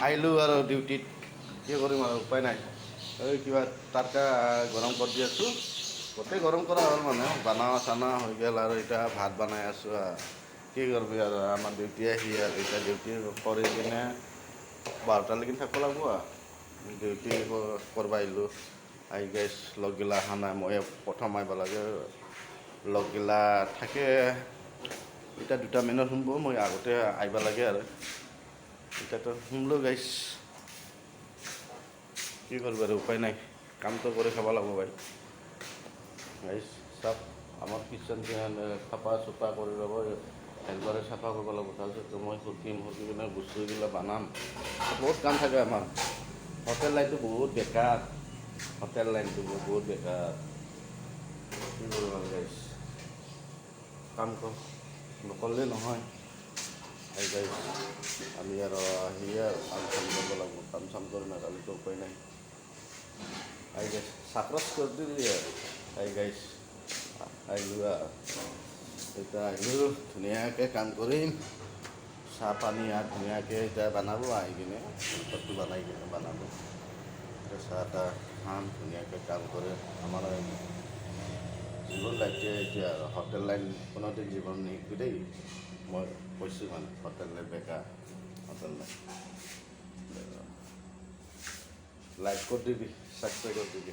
আহিলোঁ আৰু ডিউটিত কি কৰিম আৰু উপায় নাই এই কিবা তাৰকা গৰম কৰি দি আছোঁ গোটেই গৰম কৰা হ'ল মানে বানা চানা হৈ গ'ল আৰু এতিয়া ভাত বনাই আছোঁ কি কৰিবি আৰু আমাৰ ডিউটি আহি আৰু এতিয়া ডিউটি কৰি কিনে 12টালৈকে থাকিব লাগিব ডিউটি কৰিব আহিলোঁ আহি গাইছ লগগিলা অহা নাই মই প্ৰথম আহিব লাগে লগগিলা থাকে এতিয়া 2টা মানত শুনব মই আগতে আহিব লাগে আৰু এতিয়াতো শুনলোঁ গাইছ কি কৰিব আৰু উপায় নাই কামটো কৰি খাব লাগিব ভাই গাইছ চব আমাৰ কিটচেন চাফা চুফা কৰি ল'ব একবাৰে চাফা কৰিব লাগিব তাৰপিছত মই সুধিম সুধি কিনে বস্তুগিলা বনাম বহুত কাম থাকে আমাৰ হোটেল লাইনটো বহুত বেকাৰ হোটেল লাইনটো বহুত বেকাৰ কি কৰিব আৰু গাইছ কাম নকৰিলে নহয় এই গাইছ আমি আৰু আহিয়ে কাম চাম কৰিব লাগিব কাম চাম কৰি নাজানিতো উপায় নাই এই গাইছ চাকৰচ কৰি দিলি আৰু এই গাইছ আহিলোঁ এতিয়া আহিলোঁ ধুনীয়াকৈ কাম কৰিম চাহ পানী আৰু ধুনীয়াকৈ এতিয়া বনাব আহি কিনে ভাতটো বনাই কিনে বনাব এতিয়া চাহ তাহ খাম ধুনীয়াকৈ কাম কৰি আমাৰ জীৱন লাইফটোৱে এতিয়া আৰু হোটেল লাইন কোনোদিন জীৱন নিশিকোঁ দেই মই কৈছোঁ মানে হোটেল লাইন বেকাৰ হোটেল লাইন লাইক কৰি দিবি ছাবস্ক্ৰাইব কৰি দিবি